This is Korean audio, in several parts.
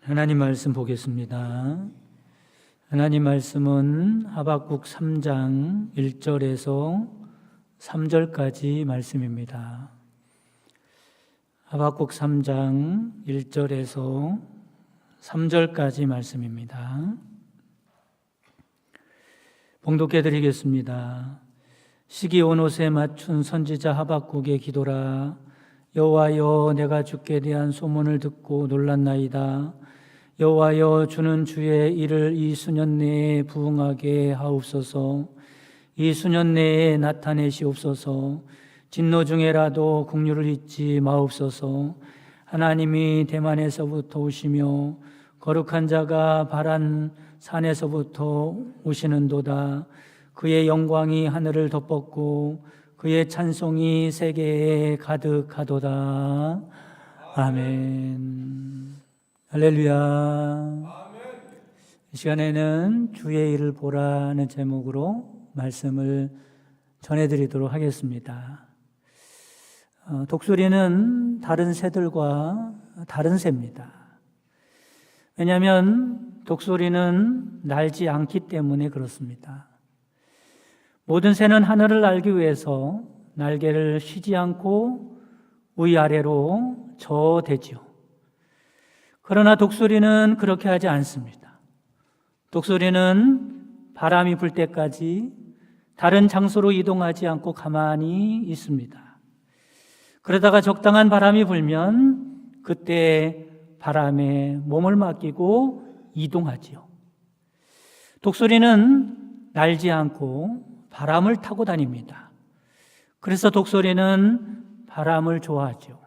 하나님 말씀 보겠습니다. 하나님 말씀은 하박국 3장 1절에서 3절까지 말씀입니다. 하박국 3장 1절에서 3절까지 말씀입니다. 봉독해 드리겠습니다. 시기 온 옷에 맞춘 선지자 하박국의 기도라. 여호와여, 내가 주께 대한 소문을 듣고 놀랐나이다. 여호와여, 주는 주의 일을 이 수년 내에 부응하게 하옵소서. 이 수년 내에 나타내시옵소서. 진노 중에라도 긍휼을 잊지 마옵소서. 하나님이 대만에서부터 오시며 거룩한 자가 바란 산에서부터 오시는도다. 그의 영광이 하늘을 덮었고 그의 찬송이 세계에 가득하도다. 아멘. 할렐루야. 이 시간에는 주의 일을 보라는 제목으로 말씀을 전해드리도록 하겠습니다. 독수리는 다른 새들과 다른 새입니다. 왜냐하면 독수리는 날지 않기 때문에 그렇습니다. 모든 새는 하늘을 날기 위해서 날개를 쉬지 않고 위아래로 저어대지요. 그러나 독수리는 그렇게 하지 않습니다. 독수리는 바람이 불 때까지 다른 장소로 이동하지 않고 가만히 있습니다. 그러다가 적당한 바람이 불면 그때 바람에 몸을 맡기고 이동하지요. 독수리는 날지 않고 바람을 타고 다닙니다. 그래서 독수리는 바람을 좋아하죠.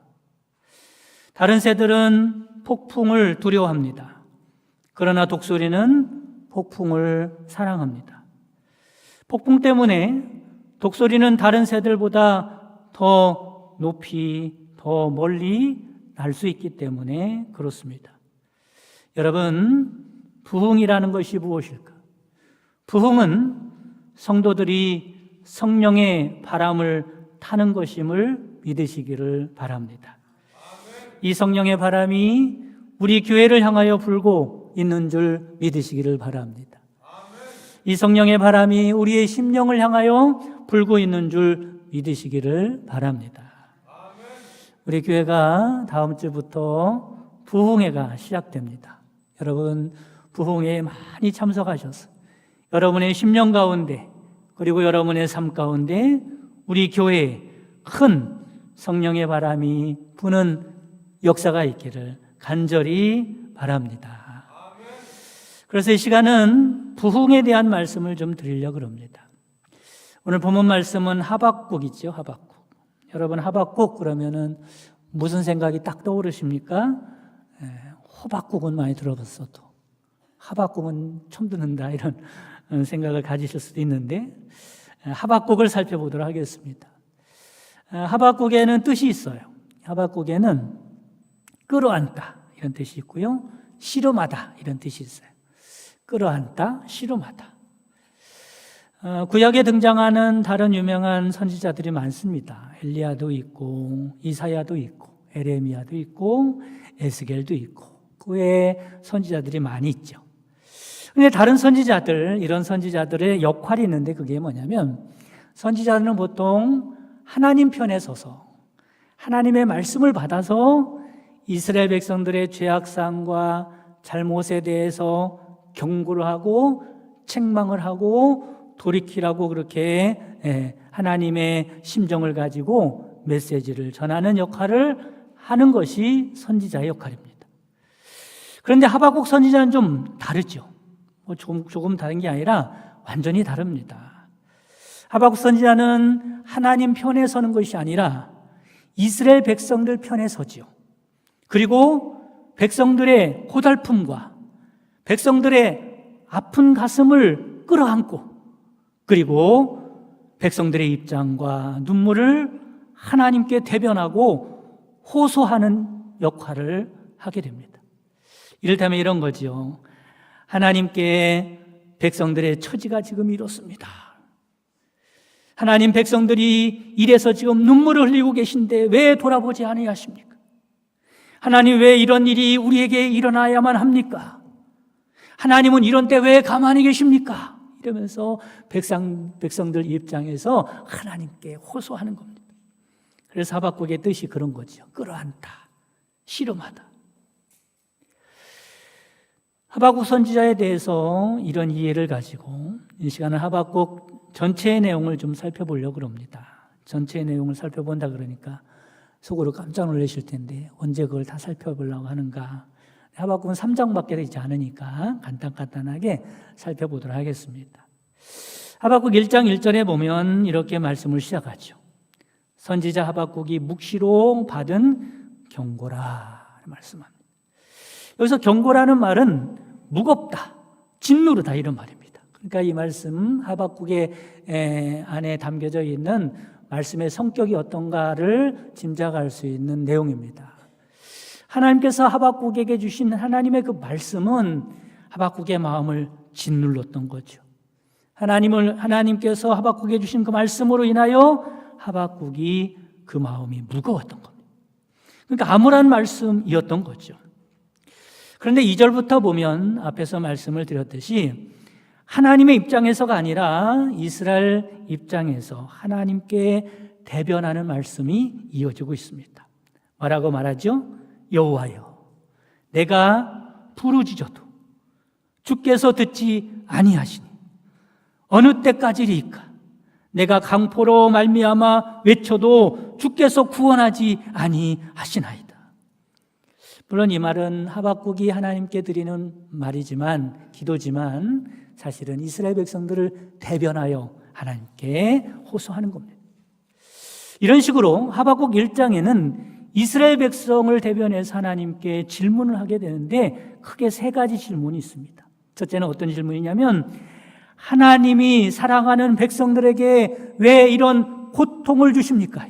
다른 새들은 폭풍을 두려워합니다. 그러나 독수리는 폭풍을 사랑합니다. 폭풍 때문에 독수리는 다른 새들보다 더 높이, 더 멀리 날 수 있기 때문에 그렇습니다. 여러분, 부흥이라는 것이 무엇일까? 부흥은 성도들이 성령의 바람을 타는 것임을 믿으시기를 바랍니다. 이 성령의 바람이 우리 교회를 향하여 불고 있는 줄 믿으시기를 바랍니다. 이 성령의 바람이 우리의 심령을 향하여 불고 있는 줄 믿으시기를 바랍니다. 우리 교회가 다음 주부터 부흥회가 시작됩니다. 여러분, 부흥회에 많이 참석하셔서 여러분의 심령 가운데 그리고 여러분의 삶 가운데 우리 교회에 큰 성령의 바람이 부는 역사가 있기를 간절히 바랍니다. 그래서 이 시간은 부흥에 대한 말씀을 좀 드리려고 합니다. 오늘 본문 말씀은 하박국이죠. 하박국. 여러분, 하박국 그러면은 무슨 생각이 딱 떠오르십니까? 호박국은 많이 들어봤어도 하박국은 처음 듣는다 이런 생각을 가지실 수도 있는데 하박국을 살펴보도록 하겠습니다. 하박국에는 뜻이 있어요. 하박국에는 끌어안다 이런 뜻이 있고요. 씨름하다 이런 뜻이 있어요. 끌어안다, 씨름하다. 구약에 등장하는 다른 유명한 선지자들이 많습니다. 엘리야도 있고 이사야도 있고 에레미야도 있고 에스겔도 있고 그 외에 선지자들이 많이 있죠. 그런데 다른 선지자들, 이런 선지자들의 역할이 있는데 그게 뭐냐면 선지자들은 보통 하나님 편에 서서 하나님의 말씀을 받아서 이스라엘 백성들의 죄악상과 잘못에 대해서 경고를 하고 책망을 하고 돌이키라고 그렇게 하나님의 심정을 가지고 메시지를 전하는 역할을 하는 것이 선지자의 역할입니다. 그런데 하박국 선지자는 좀 다르죠. 조금 다른 게 아니라 완전히 다릅니다. 하박국 선지자는 하나님 편에 서는 것이 아니라 이스라엘 백성들 편에 서지요. 그리고 백성들의 고달픔과 백성들의 아픈 가슴을 끌어안고 그리고 백성들의 입장과 눈물을 하나님께 대변하고 호소하는 역할을 하게 됩니다. 이를테면 이런 거지요. 하나님께 백성들의 처지가 지금 이렇습니다. 하나님, 백성들이 이래서 지금 눈물을 흘리고 계신데 왜 돌아보지 아니하십니까? 하나님, 왜 이런 일이 우리에게 일어나야만 합니까? 하나님은 이런 때 왜 가만히 계십니까? 이러면서 백성들 입장에서 하나님께 호소하는 겁니다. 그래서 하박국의 뜻이 그런 거죠. 끌어안다, 씨름하다. 하박국 선지자에 대해서 이런 이해를 가지고 이 시간은 하박국 전체의 내용을 좀 살펴보려고 합니다. 전체의 내용을 살펴본다 그러니까 속으로 깜짝 놀라실 텐데 언제 그걸 다 살펴보려고 하는가. 하박국은 3장밖에 되지 않으니까 간단하게 살펴보도록 하겠습니다. 하박국 1장 1절에 보면 이렇게 말씀을 시작하죠. 선지자 하박국이 묵시로 받은 경고라 말씀합니다. 여기서 경고라는 말은 무겁다, 짓누르다 이런 말입니다. 그러니까 이 말씀 하박국의 안에 담겨져 있는 말씀의 성격이 어떤가를 짐작할 수 있는 내용입니다. 하나님께서 하박국에게 주신 하나님의 그 말씀은 하박국의 마음을 짓눌렀던 거죠. 하나님께서 하박국에 주신 그 말씀으로 인하여 하박국이 그 마음이 무거웠던 겁니다. 그러니까 암울한 말씀이었던 거죠. 그런데 2절부터 보면 앞에서 말씀을 드렸듯이 하나님의 입장에서가 아니라 이스라엘 입장에서 하나님께 대변하는 말씀이 이어지고 있습니다. 뭐라고 말하죠? 여호와여, 내가 부르짖어도 주께서 듣지 아니하시니 어느 때까지리이까? 내가 강포로 말미암아 외쳐도 주께서 구원하지 아니하시나이다. 물론 이 말은 하박국이 하나님께 드리는 말이지만, 기도지만 사실은 이스라엘 백성들을 대변하여 하나님께 호소하는 겁니다. 이런 식으로 하박국 1장에는 이스라엘 백성을 대변해서 하나님께 질문을 하게 되는데 크게 3가지 질문이 있습니다. 첫째는 어떤 질문이냐면, 하나님이 사랑하는 백성들에게 왜 이런 고통을 주십니까?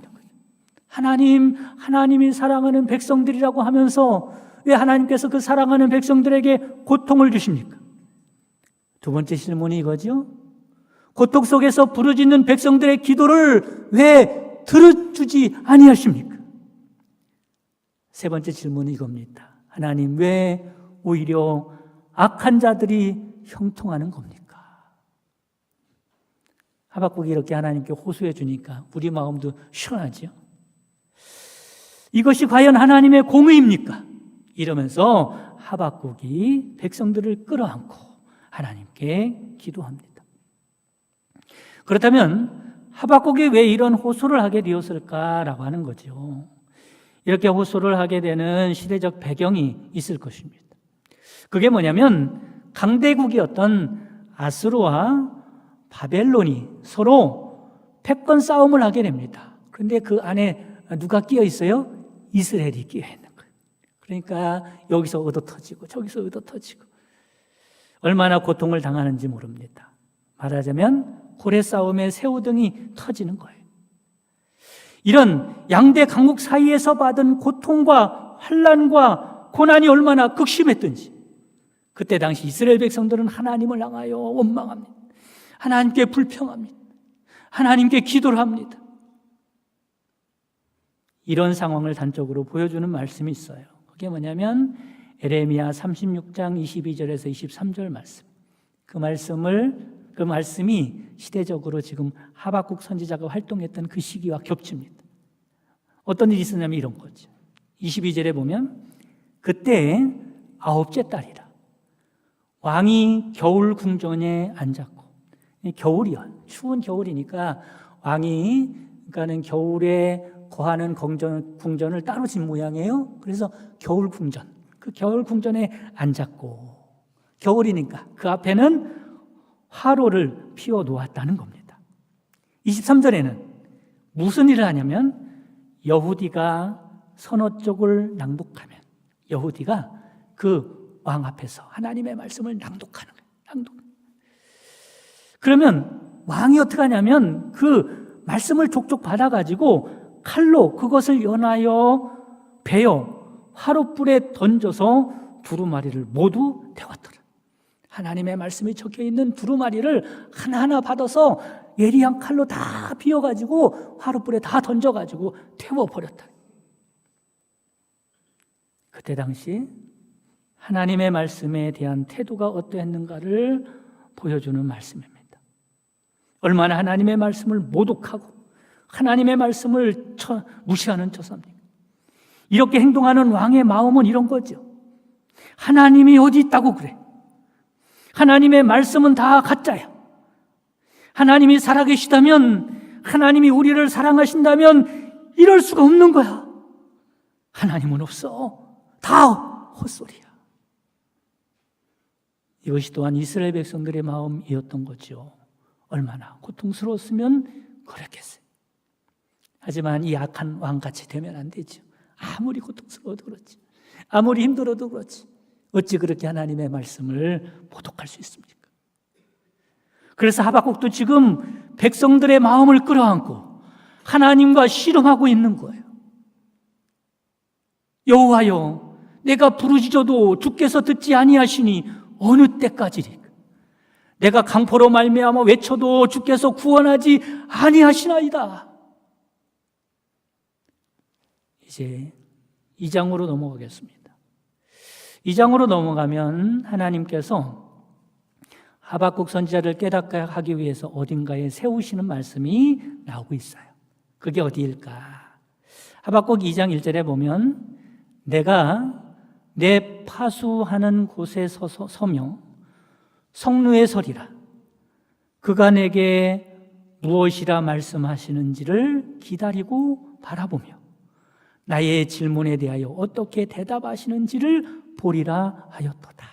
하나님이 사랑하는 백성들이라고 하면서 왜 하나님께서 그 사랑하는 백성들에게 고통을 주십니까? 두 번째 질문이 이거죠. 고통 속에서 부르짖는 백성들의 기도를 왜 들어주지 아니하십니까? 세 번째 질문이 이겁니다. 하나님, 왜 오히려 악한 자들이 형통하는 겁니까? 하박국이 이렇게 하나님께 호소해 주니까 우리 마음도 시원하죠. 이것이 과연 하나님의 공의입니까? 이러면서 하박국이 백성들을 끌어안고 하나님께 기도합니다. 그렇다면 하박국이 왜 이런 호소를 하게 되었을까라고 하는 거죠. 이렇게 호소를 하게 되는 시대적 배경이 있을 것입니다. 그게 뭐냐면 강대국이었던 아수르와 바벨론이 서로 패권 싸움을 하게 됩니다. 그런데 그 안에 누가 끼어 있어요? 이스라엘이 끼어 있는 거예요. 그러니까 여기서 얻어터지고 저기서 얻어터지고 얼마나 고통을 당하는지 모릅니다. 말하자면 고래 싸움에 새우등이 터지는 거예요. 이런 양대 강국 사이에서 받은 고통과 환난과 고난이 얼마나 극심했던지 그때 당시 이스라엘 백성들은 하나님을 향하여 원망합니다. 하나님께 불평합니다. 하나님께 기도를 합니다. 이런 상황을 단적으로 보여주는 말씀이 있어요. 그게 뭐냐면 에레미야 36장 22절에서 23절 말씀. 그 말씀이 시대적으로 지금 하박국 선지자가 활동했던 그 시기와 겹칩니다. 어떤 일이 있었냐면 이런 거죠. 22절에 보면 그때 9째 달이라 왕이 겨울 궁전에 앉았고, 겨울이요, 추운 겨울이니까 왕이 그러니까는 겨울에 거하는 궁전을 따로 진 모양이에요. 그래서 겨울 궁전, 그 겨울 궁전에 앉았고, 겨울이니까 그 앞에는 화로를 피워 놓았다는 겁니다. 23절에는 무슨 일을 하냐면 여후디가 선어 쪽을 낭독하면 여후디가 그 왕 앞에서 하나님의 말씀을 낭독하는 거예요. 그러면 왕이 어떻게 하냐면 그 말씀을 족족 받아가지고 칼로 그것을 연하여 베어 화롯불에 던져서 두루마리를 모두 태웠더라. 하나님의 말씀이 적혀있는 두루마리를 하나하나 받아서 예리한 칼로 다 비워가지고 화롯불에 다 던져가지고 태워버렸다. 그때 당시 하나님의 말씀에 대한 태도가 어떠했는가를 보여주는 말씀입니다. 얼마나 하나님의 말씀을 모독하고 하나님의 말씀을 무시하는 처사입니까? 이렇게 행동하는 왕의 마음은 이런 거죠. 하나님이 어디 있다고 그래? 하나님의 말씀은 다 가짜야. 하나님이 살아계시다면, 하나님이 우리를 사랑하신다면 이럴 수가 없는 거야. 하나님은 없어. 다 헛소리야. 이것이 또한 이스라엘 백성들의 마음이었던 거죠. 얼마나 고통스러웠으면 그랬겠어요. 하지만 이 악한 왕같이 되면 안 되죠. 아무리 고통스러워도 그렇지, 아무리 힘들어도 그렇지, 어찌 그렇게 하나님의 말씀을 모독할 수 있습니까? 그래서 하박국도 지금 백성들의 마음을 끌어안고 하나님과 씨름하고 있는 거예요. 여호와여, 내가 부르짖어도 주께서 듣지 아니하시니 어느 때까지리까? 내가 강포로 말미암아 외쳐도 주께서 구원하지 아니하시나이다. 이제 2장으로 넘어가겠습니다. 2장으로 넘어가면 하나님께서 하박국 선지자를 깨닫게 하기 위해서 어딘가에 세우시는 말씀이 나오고 있어요. 그게 어디일까? 하박국 2장 1절에 보면 내가 내 파수하는 곳에 서며 성루에 서리라. 그가 내게 무엇이라 말씀하시는지를 기다리고 바라보며 나의 질문에 대하여 어떻게 대답하시는지를 보리라 하였도다.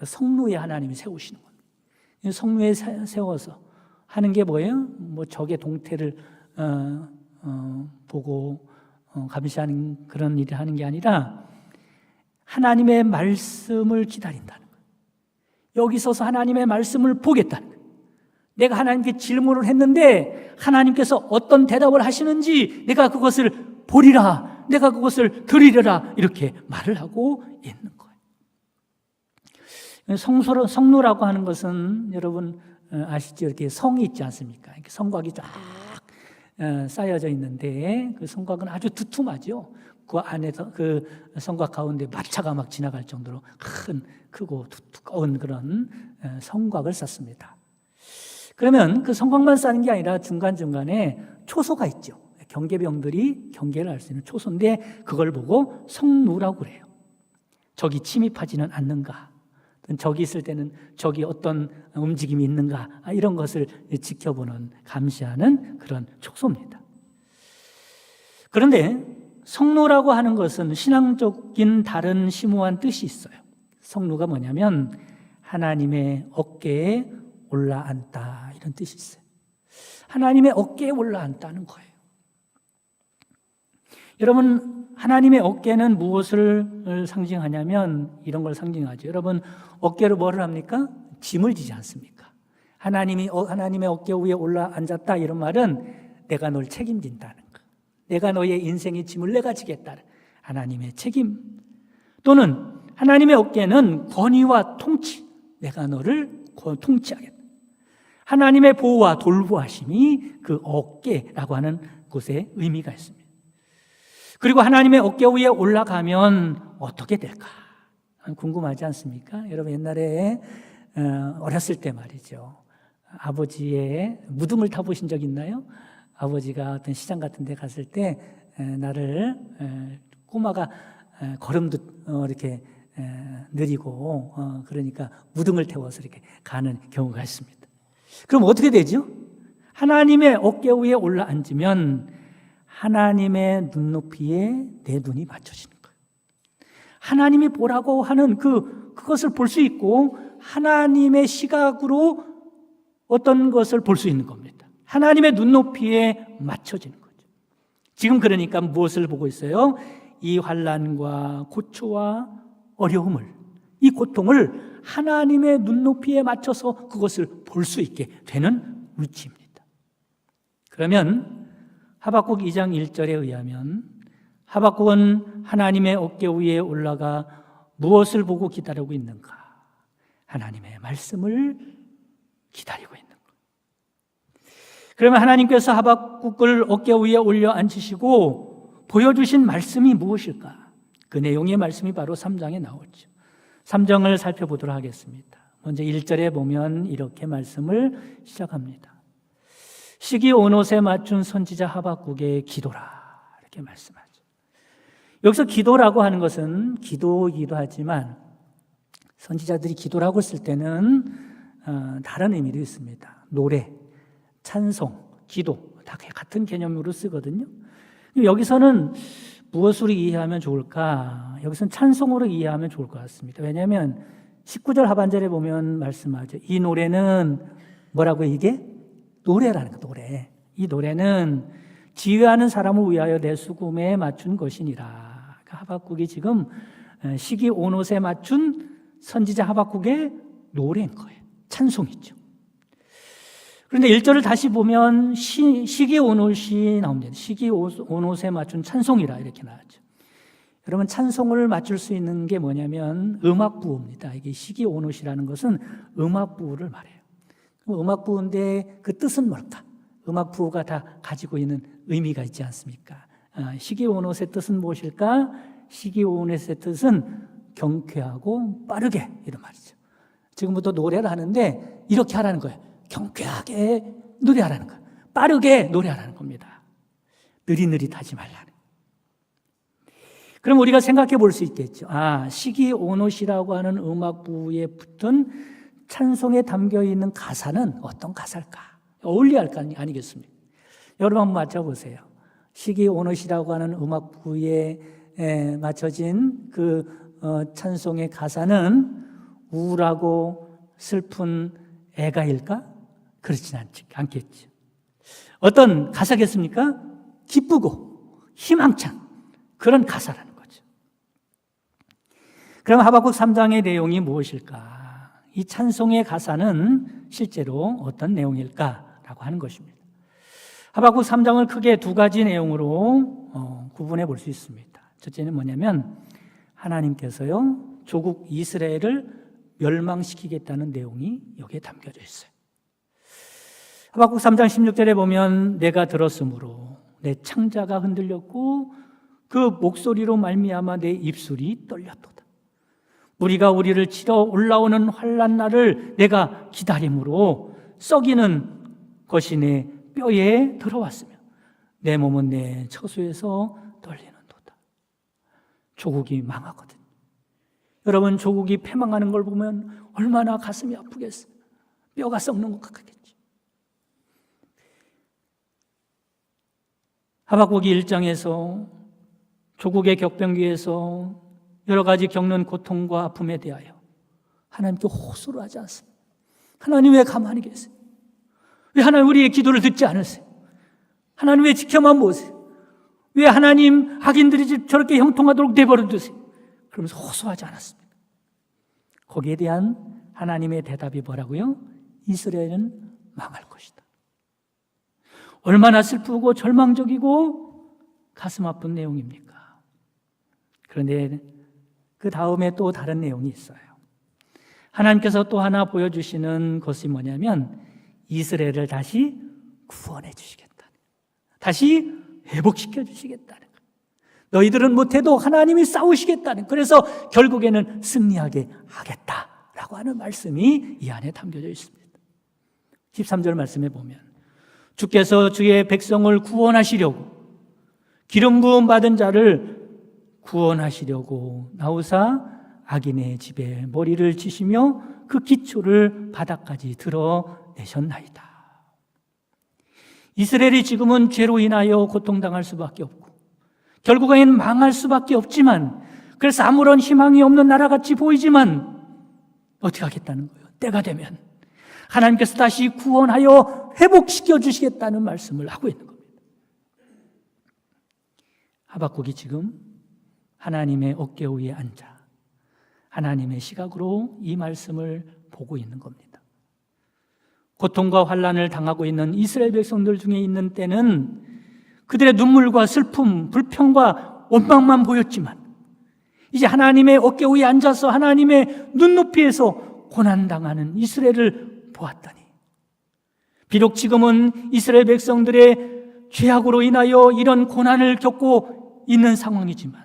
성루에 하나님이 세우시는 겁니다. 성루에 세워서 하는 게 뭐예요? 뭐 적의 동태를 보고 감시하는 그런 일을 하는 게 아니라 하나님의 말씀을 기다린다는 거예요. 여기 서서 하나님의 말씀을 보겠다는 거예요. 내가 하나님께 질문을 했는데 하나님께서 어떤 대답을 하시는지 내가 그것을 보리라, 내가 그것을 들으리라, 이렇게 말을 하고 있는 거예요. 성루라고 하는 것은 여러분 아시죠? 이렇게 성이 있지 않습니까? 이렇게 성곽이 쫙 쌓여져 있는데 그 성곽은 아주 두툼하죠. 그 안에서 그 성곽 가운데 마차가 막 지나갈 정도로 크고 두꺼운 그런 성곽을 쌓습니다. 그러면 그 성곽만 쌓는 게 아니라 중간중간에 초소가 있죠. 경계병들이 경계를 할 수 있는 초소인데 그걸 보고 성루라고 그래요. 적이 침입하지는 않는가, 적이 있을 때는 적이 어떤 움직임이 있는가, 이런 것을 지켜보는, 감시하는 그런 초소입니다. 그런데 성루라고 하는 것은 신앙적인 다른 심오한 뜻이 있어요. 성루가 뭐냐면 하나님의 어깨에 올라앉다, 이런 뜻이 있어요. 하나님의 어깨에 올라앉다는 거예요. 여러분, 하나님의 어깨는 무엇을 상징하냐면 이런 걸 상징하죠. 여러분, 어깨로 뭐를 합니까? 짐을 지지 않습니까? 하나님의 어깨 위에 올라앉았다, 이런 말은 내가 널 책임진다는 거, 내가 너의 인생의 짐을 내가 지겠다는 하나님의 책임. 또는 하나님의 어깨는 권위와 통치, 내가 너를 통치하겠다. 하나님의 보호와 돌보하심이 그 어깨라고 하는 곳에 의미가 있습니다. 그리고 하나님의 어깨 위에 올라가면 어떻게 될까? 궁금하지 않습니까? 여러분, 옛날에 어렸을 때 말이죠, 아버지의 무등을 타보신 적 있나요? 아버지가 어떤 시장 같은 데 갔을 때 나를 꼬마가 걸음도 이렇게 느리고 그러니까 무등을 태워서 이렇게 가는 경우가 있습니다. 그럼 어떻게 되죠? 하나님의 어깨 위에 올라앉으면 하나님의 눈높이에 내 눈이 맞춰지는 거예요. 하나님이 보라고 하는 그것을 볼 수 있고 하나님의 시각으로 어떤 것을 볼 수 있는 겁니다. 하나님의 눈높이에 맞춰지는 거죠. 지금 그러니까 무엇을 보고 있어요? 이 환난과 고초와 어려움을, 이 고통을 하나님의 눈높이에 맞춰서 그것을 볼 수 있게 되는 위치입니다. 그러면 하박국 2장 1절에 의하면 하박국은 하나님의 어깨 위에 올라가 무엇을 보고 기다리고 있는가? 하나님의 말씀을 기다리고 있는 거예요. 그러면 하나님께서 하박국을 어깨 위에 올려 앉히시고 보여주신 말씀이 무엇일까? 그 내용의 말씀이 바로 3장에 나오죠. 3장을 살펴보도록 하겠습니다. 먼저 1절에 보면 이렇게 말씀을 시작합니다. 시기 온옷에 맞춘 선지자 하박국의 기도라, 이렇게 말씀하죠. 여기서 기도라고 하는 것은 기도이기도 하지만 선지자들이 기도라고 쓸 때는 다른 의미도 있습니다. 노래, 찬송, 기도 다 같은 개념으로 쓰거든요. 여기서는 무엇으로 이해하면 좋을까? 여기서는 찬송으로 이해하면 좋을 것 같습니다. 왜냐하면 19절 하반절에 보면 말씀하죠. 이 노래는 뭐라고 이게? 노래라는 거, 노래. 이 노래는 지휘하는 사람을 위하여 내 수금에 맞춘 것이니라. 하박국이 지금 시기 온옷에 맞춘 선지자 하박국의 노래인 거예요. 찬송이죠. 그런데 1절을 다시 보면 시기 온옷이 나옵니다. 시기 온옷에 맞춘 찬송이라 이렇게 나왔죠. 여러분, 찬송을 맞출 수 있는 게 뭐냐면 음악부호입니다. 이게 시기 온옷이라는 것은 음악부호를 말해요. 음악부호인데 그 뜻은 뭘까? 음악부호가 다 가지고 있는 의미가 있지 않습니까? 시기 온옷의 뜻은 무엇일까? 시기 온옷의 뜻은 경쾌하고 빠르게, 이런 말이죠. 지금부터 노래를 하는데 이렇게 하라는 거예요. 경쾌하게 노래하라는 거예요. 빠르게 노래하라는 겁니다. 느릿느릿하지 말라는. 그럼 우리가 생각해 볼 수 있겠죠. 시기 온옷이라고 하는 음악부에 붙은 찬송에 담겨 있는 가사는 어떤 가사일까? 어울려야 할 거 아니겠습니까? 여러분 한번 맞춰보세요. 시기 온옷이라고 하는 음악부에 맞춰진 그 찬송의 가사는 우울하고 슬픈 애가일까? 그렇진 않겠죠. 어떤 가사겠습니까? 기쁘고 희망찬 그런 가사라는 거죠. 그럼 하박국 3장의 내용이 무엇일까? 이 찬송의 가사는 실제로 어떤 내용일까라고 하는 것입니다. 하박국 3장을 크게 두 가지 내용으로 구분해 볼 수 있습니다. 첫째는 뭐냐면 하나님께서요 조국 이스라엘을 멸망시키겠다는 내용이 여기에 담겨져 있어요. 하박국 3장 16절에 보면 내가 들었으므로 내 창자가 흔들렸고 그 목소리로 말미암아 내 입술이 떨렸도다. 무리가 우리를 치러 올라오는 환난 날을 내가 기다림으로 썩이는 것이 내 뼈에 들어왔으며 내 몸은 내 처소에서 떨리는도다. 조국이 망하거든. 여러분, 조국이 패망하는 걸 보면 얼마나 가슴이 아프겠어요. 뼈가 썩는 것 같겠죠. 하박국이 1장에서 조국의 격변기에서 여러 가지 겪는 고통과 아픔에 대하여 하나님께 호소를 하지 않습니다. 하나님 왜 가만히 계세요? 왜 하나님 우리의 기도를 듣지 않으세요? 하나님 왜 지켜만 보세요? 왜 하나님 악인들이 저렇게 형통하도록 내버려 두세요? 그러면서 호소하지 않았습니다. 거기에 대한 하나님의 대답이 뭐라고요? 이스라엘은 망할 것이다. 얼마나 슬프고 절망적이고 가슴 아픈 내용입니까? 그런데 그 다음에 또 다른 내용이 있어요. 하나님께서 또 하나 보여주시는 것이 뭐냐면 이스라엘을 다시 구원해 주시겠다. 다시 회복시켜 주시겠다는 거예요. 너희들은 못해도 하나님이 싸우시겠다는, 그래서 결국에는 승리하게 하겠다라고 하는 말씀이 이 안에 담겨져 있습니다. 13절 말씀에 보면 주께서 주의 백성을 구원하시려고 기름 부음 받은 자를 구원하시려고 나오사 악인의 집에 머리를 치시며 그 기초를 바닥까지 드러내셨나이다. 이스라엘이 지금은 죄로 인하여 고통당할 수밖에 없고 결국엔 망할 수밖에 없지만, 그래서 아무런 희망이 없는 나라같이 보이지만 어떻게 하겠다는 거예요? 때가 되면 하나님께서 다시 구원하여 회복시켜 주시겠다는 말씀을 하고 있는 겁니다. 하박국이 지금 하나님의 어깨 위에 앉아 하나님의 시각으로 이 말씀을 보고 있는 겁니다. 고통과 환난을 당하고 있는 이스라엘 백성들 중에 있는 때는 그들의 눈물과 슬픔, 불평과 원망만 보였지만 이제 하나님의 어깨 위에 앉아서 하나님의 눈높이에서 고난당하는 이스라엘을 보았더니 비록 지금은 이스라엘 백성들의 죄악으로 인하여 이런 고난을 겪고 있는 상황이지만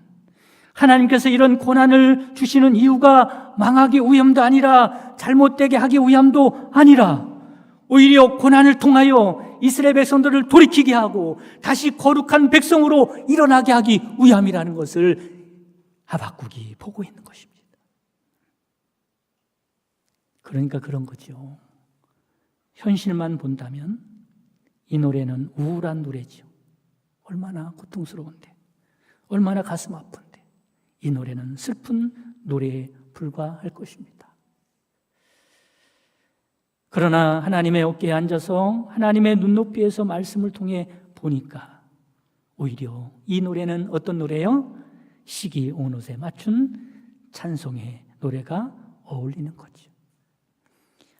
하나님께서 이런 고난을 주시는 이유가 망하기 위함도 아니라 잘못되게 하기 위함도 아니라 오히려 고난을 통하여 이스라엘 백성들을 돌이키게 하고 다시 거룩한 백성으로 일어나게 하기 위함이라는 것을 하박국이 보고 있는 것입니다. 그러니까 그런 거죠. 현실만 본다면 이 노래는 우울한 노래죠. 얼마나 고통스러운데, 얼마나 가슴 아픈데 이 노래는 슬픈 노래에 불과할 것입니다. 그러나 하나님의 어깨에 앉아서 하나님의 눈높이에서 말씀을 통해 보니까 오히려 이 노래는 어떤 노래요? 시기 온옷에 맞춘 찬송의 노래가 어울리는 거죠.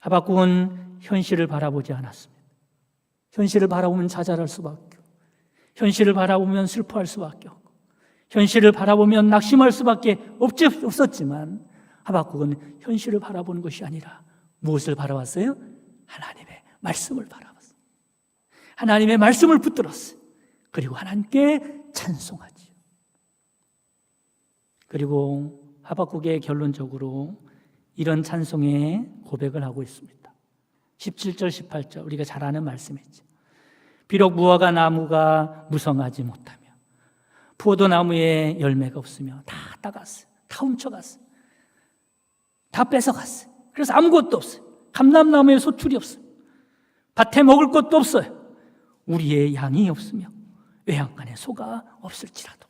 하박국은 현실을 바라보지 않았습니다. 현실을 바라보면 자잘할 수밖에 없고, 현실을 바라보면 슬퍼할 수밖에 없고, 현실을 바라보면 낙심할 수밖에 없었지만 하박국은 현실을 바라보는 것이 아니라 무엇을 바라봤어요? 하나님의 말씀을 바라봤어요. 하나님의 말씀을 붙들었어요. 그리고 하나님께 찬송하지요. 그리고 하박국의 결론적으로 이런 찬송의 고백을 하고 있습니다. 17절, 18절 우리가 잘 아는 말씀이죠. 비록 무화과 나무가 무성하지 못하며 포도나무에 열매가 없으며 다 따갔어요. 다 훔쳐갔어요. 다 뺏어갔어요. 그래서 아무것도 없어요. 감람나무에 소출이 없어요. 밭에 먹을 것도 없어요. 우리의 양이 없으며 외양간에 소가 없을지라도.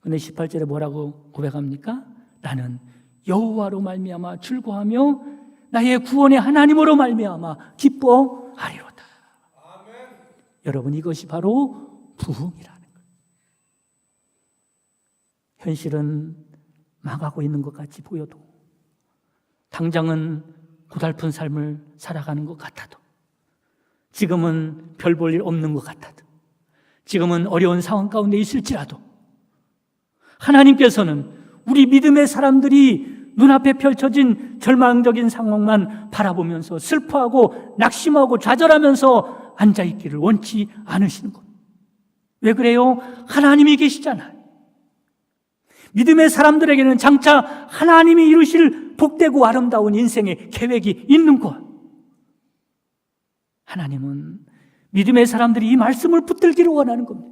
근데 18절에 뭐라고 고백합니까? 나는 여호와로 말미암아 즐거하며 나의 구원의 하나님으로 말미암아 기뻐하리로다. 아멘. 여러분, 이것이 바로 부흥이라는 거예요. 현실은 망하고 있는 것 같이 보여도, 당장은 고달픈 삶을 살아가는 것 같아도, 지금은 별 볼 일 없는 것 같아도, 지금은 어려운 상황 가운데 있을지라도 하나님께서는 우리 믿음의 사람들이 눈앞에 펼쳐진 절망적인 상황만 바라보면서 슬퍼하고 낙심하고 좌절하면서 앉아있기를 원치 않으시는 것. 왜 그래요? 하나님이 계시잖아요. 믿음의 사람들에게는 장차 하나님이 이루실 복되고 아름다운 인생의 계획이 있는 것. 하나님은 믿음의 사람들이 이 말씀을 붙들기를 원하는 겁니다.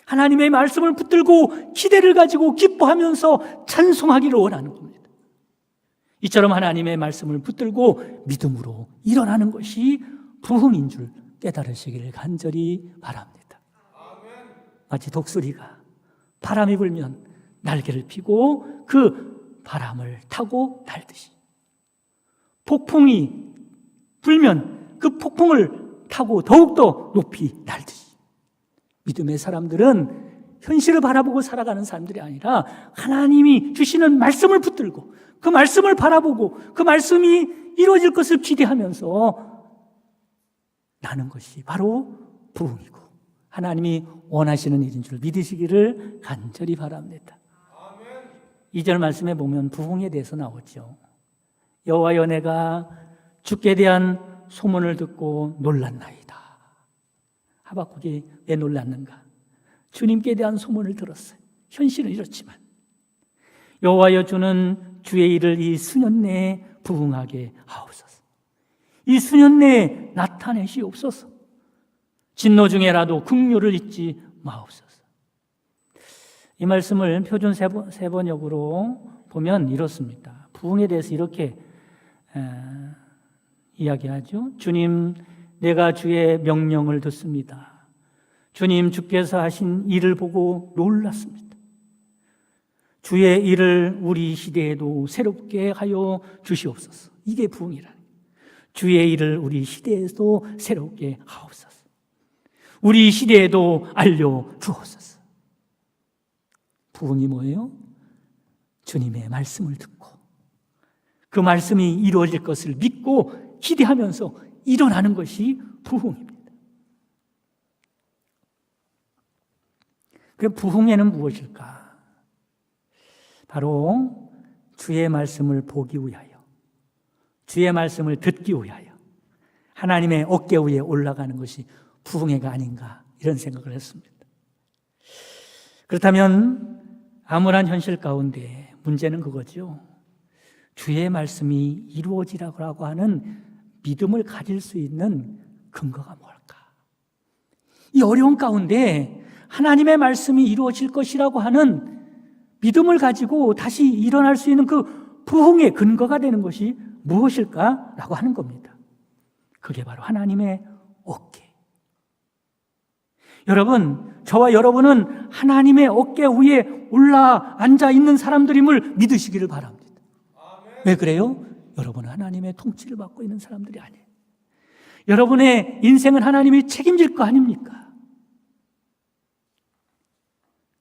하나님의 말씀을 붙들고 기대를 가지고 기뻐하면서 찬송하기를 원하는 겁니다. 이처럼 하나님의 말씀을 붙들고 믿음으로 일어나는 것이 부흥인 줄 깨달으시기를 간절히 바랍니다. 마치 독수리가 바람이 불면 날개를 펴고 그 바람을 타고 날듯이, 폭풍이 불면 그 폭풍을 타고 더욱더 높이 날듯이, 믿음의 사람들은 현실을 바라보고 살아가는 사람들이 아니라 하나님이 주시는 말씀을 붙들고 그 말씀을 바라보고 그 말씀이 이루어질 것을 기대하면서 나는 것이 바로 부흥이고 하나님이 원하시는 일인 줄 믿으시기를 간절히 바랍니다. 2절 말씀에 보면 부흥에 대해서 나오죠. 여호와여, 내가 주께 대한 소문을 듣고 놀랐나이다. 하박국이 왜 놀랐는가? 주님께 대한 소문을 들었어요. 현실은 이렇지만 여호와여, 주는 주의 일을 이 수년 내에 부흥하게 하옵소서. 이 수년 내에 나타내시옵소서. 진노 중에라도 긍휼을 잊지 마옵소서. 이 말씀을 표준 세번역으로 보면 이렇습니다. 부흥에 대해서 이렇게 이야기하죠. 주님, 내가 주의 명령을 듣습니다. 주님, 주께서 하신 일을 보고 놀랐습니다. 주의 일을 우리 시대에도 새롭게 하여 주시옵소서. 이게 부흥이라는 거예요. 주의 일을 우리 시대에도 새롭게 하옵소서. 우리 시대에도 알려주옵소서. 부흥이 뭐예요? 주님의 말씀을 듣고 그 말씀이 이루어질 것을 믿고 기대하면서 일어나는 것이 부흥입니다. 그 부흥에는 무엇일까? 바로 주의 말씀을 보기 위하여, 주의 말씀을 듣기 위하여 하나님의 어깨 위에 올라가는 것이 부흥회가 아닌가, 이런 생각을 했습니다. 그렇다면 암울한 현실 가운데 문제는 그거죠. 주의 말씀이 이루어지라고 하는 믿음을 가질 수 있는 근거가 뭘까? 이 어려운 가운데 하나님의 말씀이 이루어질 것이라고 하는 믿음을 가지고 다시 일어날 수 있는 그 부흥의 근거가 되는 것이 무엇일까라고 하는 겁니다. 그게 바로 하나님의 어깨. 여러분, 저와 여러분은 하나님의 어깨 위에 올라 앉아 있는 사람들임을 믿으시기를 바랍니다. 왜 그래요? 여러분은 하나님의 통치를 받고 있는 사람들이 아니에요. 여러분의 인생은 하나님이 책임질 거 아닙니까?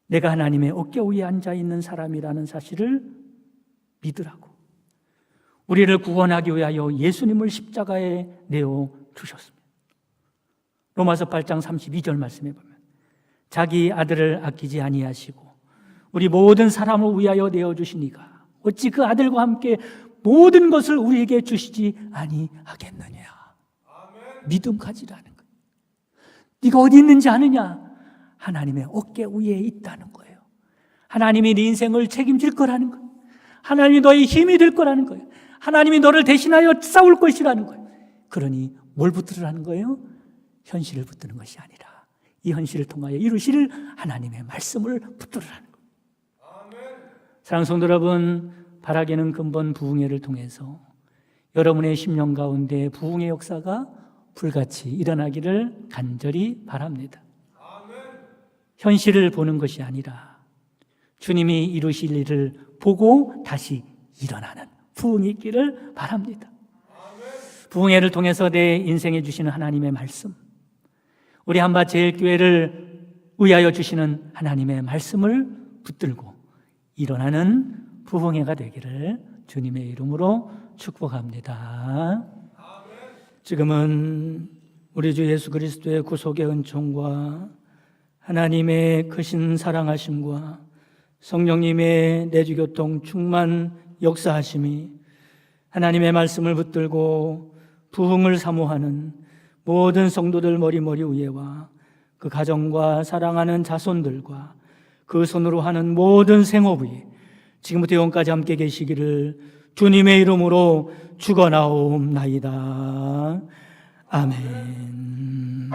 내가 하나님의 어깨 위에 앉아 있는 사람이라는 사실을 믿으라고 우리를 구원하기 위하여 예수님을 십자가에 내어 주셨습니다. 로마서 8장 32절 말씀해 보면 자기 아들을 아끼지 아니하시고 우리 모든 사람을 위하여 내어 주시니가 어찌 그 아들과 함께 모든 것을 우리에게 주시지 아니하겠느냐. 믿음 가지라는 거예요. 네가 어디 있는지 아느냐? 하나님의 어깨 위에 있다는 거예요. 하나님이 네 인생을 책임질 거라는 거예요. 하나님이 너의 힘이 될 거라는 거예요. 하나님이 너를 대신하여 싸울 것이라는 거예요. 그러니 뭘 붙들으라는 거예요? 현실을 붙드는 것이 아니라 이 현실을 통하여 이루실 하나님의 말씀을 붙들으라는 거예요. 사랑하는 성도 여러분, 바라기는 근본 부흥회를 통해서 여러분의 심령 가운데 부흥의 역사가 불같이 일어나기를 간절히 바랍니다. 현실을 보는 것이 아니라 주님이 이루실 일을 보고 다시 일어나는 부흥이 있기를 바랍니다. 부흥회를 통해서 내 인생에 주시는 하나님의 말씀, 우리 한밭제일교회를 위하여 주시는 하나님의 말씀을 붙들고 일어나는 부흥회가 되기를 주님의 이름으로 축복합니다. 지금은 우리 주 예수 그리스도의 구속의 은총과 하나님의 크신 사랑하심과 성령님의 내주교통 충만 역사하심이 하나님의 말씀을 붙들고 부흥을 사모하는 모든 성도들 머리 위에와 그 가정과 사랑하는 자손들과 그 손으로 하는 모든 생업 위에 지금부터 영원까지 함께 계시기를 주님의 이름으로 축원하옵나이다. 아멘.